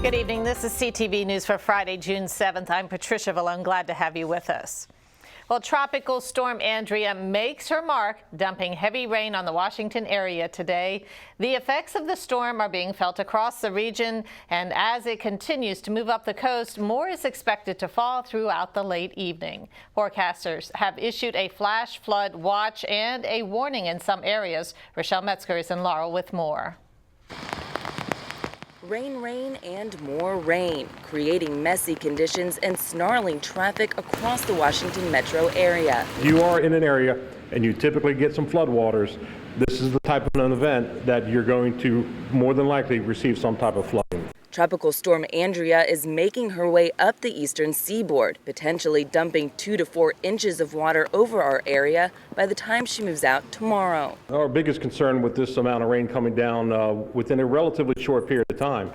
Good evening. This is CTV News for Friday, June 7th. I'm Patricia Vallone. Glad to have you with us. Well, Tropical Storm Andrea makes her mark, dumping heavy rain on the Washington area today. The effects of the storm are being felt across the region, and as it continues to move up the coast, more is expected to fall throughout the late evening. Forecasters have issued a flash flood watch and a warning in some areas. Rochelle Metzger is in Laurel with more. Rain, rain, and more rain, creating messy conditions and snarling traffic across the Washington metro area. If you are in an area and you typically get some floodwaters, this is the type of an event that you're going to more than likely receive some type of flooding. Tropical Storm Andrea is making her way up the eastern seaboard, potentially dumping 2 to 4 inches of water over our area by the time she moves out tomorrow. Our biggest concern with this amount of rain coming down within a relatively short period of time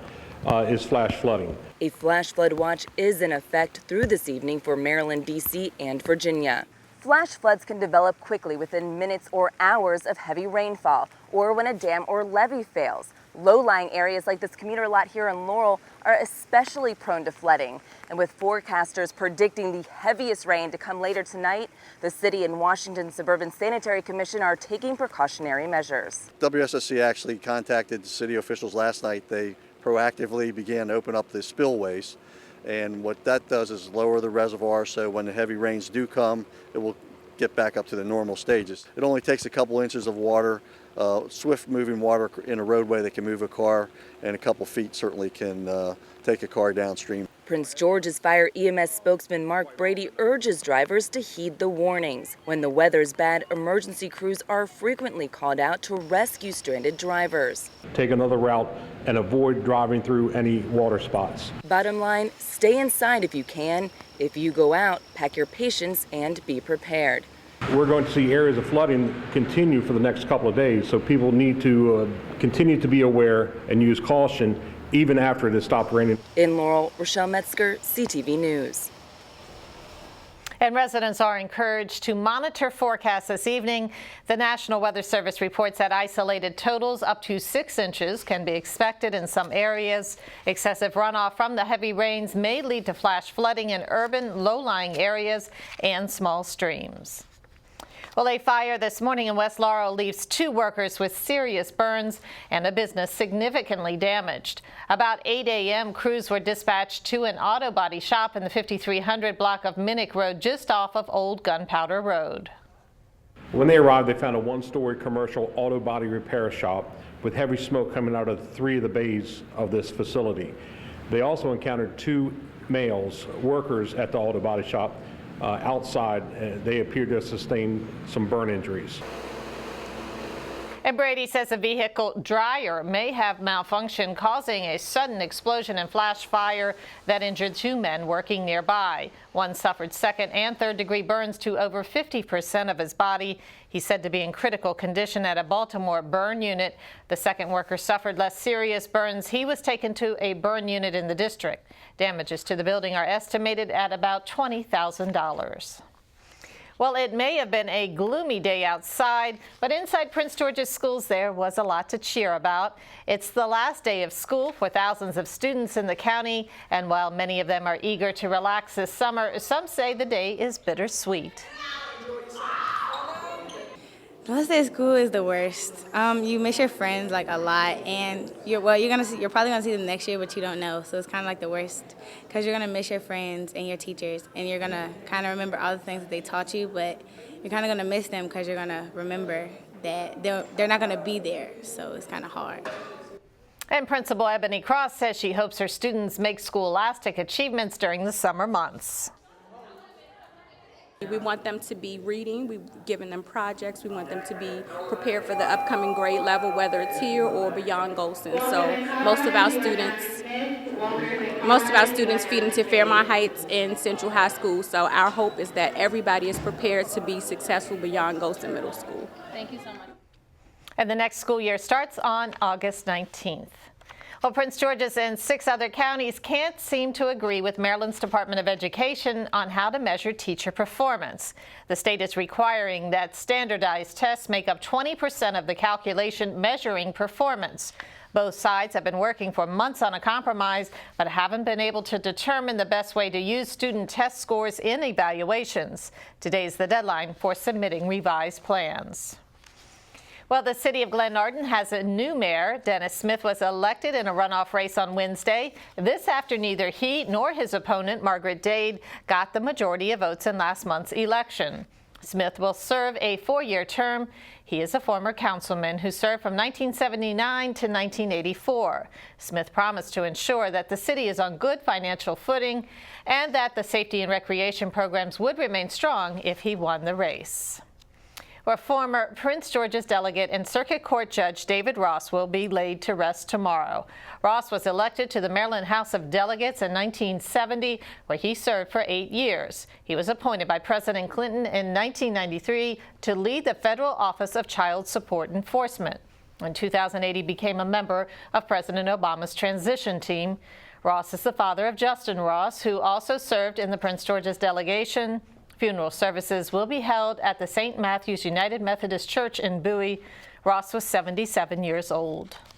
is flash flooding. A flash flood watch is in effect through this evening for Maryland, D.C., and Virginia. Flash floods can develop quickly within minutes or hours of heavy rainfall, or when a dam or levee fails. Low-lying areas like this commuter lot here in Laurel are especially prone to flooding. And with forecasters predicting the heaviest rain to come later tonight, the city and Washington Suburban Sanitary Commission are taking precautionary measures. WSSC actually contacted city officials last night. They proactively began to open up the spillways. And what that does is lower the reservoir, so when the heavy rains do come, it will get back up to the normal stages. It only takes a couple inches of water, swift moving water in a roadway that can move a car, and a couple feet certainly can take a car downstream. Prince George's Fire EMS spokesman Mark Brady urges drivers to heed the warnings. When the weather's bad, emergency crews are frequently called out to rescue stranded drivers. Take another route and avoid driving through any water spots. Bottom line, stay inside if you can. If you go out, pack your patience and be prepared. We're going to see areas of flooding continue for the next couple of days, so people need to continue to be aware and use caution even after it has stopped raining. In Laurel, Rochelle Metzger, CTV News. And residents are encouraged to monitor forecasts this evening. The National Weather Service reports that isolated totals up to 6 inches can be expected in some areas. Excessive runoff from the heavy rains may lead to flash flooding in urban, low-lying areas and small streams. Well, a fire this morning in West Laurel leaves 2 workers with serious burns and a business significantly damaged. About 8 a.m., crews were dispatched to an auto body shop in the 5300 block of Minnick Road, just off of Old Gunpowder Road. When they arrived, they found a 1-story commercial auto body repair shop with heavy smoke coming out of 3 of the bays of this facility. They also encountered 2 males, workers at the auto body shop. Outside, they appear to have sustained some burn injuries. And Brady says a vehicle dryer may have malfunctioned, causing a sudden explosion and flash fire that injured 2 men working nearby. One suffered 2nd and 3rd degree burns to over 50% of his body. He's said to be in critical condition at a Baltimore burn unit. The 2nd worker suffered less serious burns. He was taken to a burn unit in the district. Damages to the building are estimated at about $20,000. Well, it may have been a gloomy day outside, but inside Prince George's schools there was a lot to cheer about. It's the last day of school for thousands of students in the county, and while many of them are eager to relax this summer, some say the day is bittersweet. Last day of school is the worst. You miss your friends like a lot, and you're probably gonna see them next year, but you don't know. So it's kind of like the worst, because you're gonna miss your friends and your teachers, and you're gonna kind of remember all the things that they taught you, but you're kind of gonna miss them because you're gonna remember that they're not gonna be there. So it's kind of hard. And Principal Ebony Cross says she hopes her students make scholastic achievements during the summer months. We want them to be reading, we've given them projects, we want them to be prepared for the upcoming grade level, whether it's here or beyond Golston. So most of our students feed into Fairmont Heights and Central High School. So our hope is that everybody is prepared to be successful beyond Golston Middle School. Thank you so much. And the next school year starts on August 19th. Well, Prince George's and 6 other counties can't seem to agree with Maryland's Department of Education on how to measure teacher performance. The state is requiring that standardized tests make up 20% of the calculation measuring performance. Both sides have been working for months on a compromise, but haven't been able to determine the best way to use student test scores in evaluations. Today's the deadline for submitting revised plans. Well, the city of Glenarden has a new mayor. Dennis Smith was elected in a runoff race on Wednesday. This after neither he nor his opponent, Margaret Dade, got the majority of votes in last month's election. Smith will serve a 4-year term. He is a former councilman who served from 1979 to 1984. Smith promised to ensure that the city is on good financial footing and that the safety and recreation programs would remain strong if he won the race. Well, former Prince George's delegate and Circuit Court Judge David Ross will be laid to rest tomorrow. Ross was elected to the Maryland House of Delegates in 1970, where he served for 8 years. He was appointed by President Clinton in 1993 to lead the Federal Office of Child Support Enforcement. In 2008, he became a member of President Obama's transition team. Ross is the father of Justin Ross, who also served in the Prince George's delegation. Funeral services will be held at the St. Matthew's United Methodist Church in Bowie. Ross was 77 years old.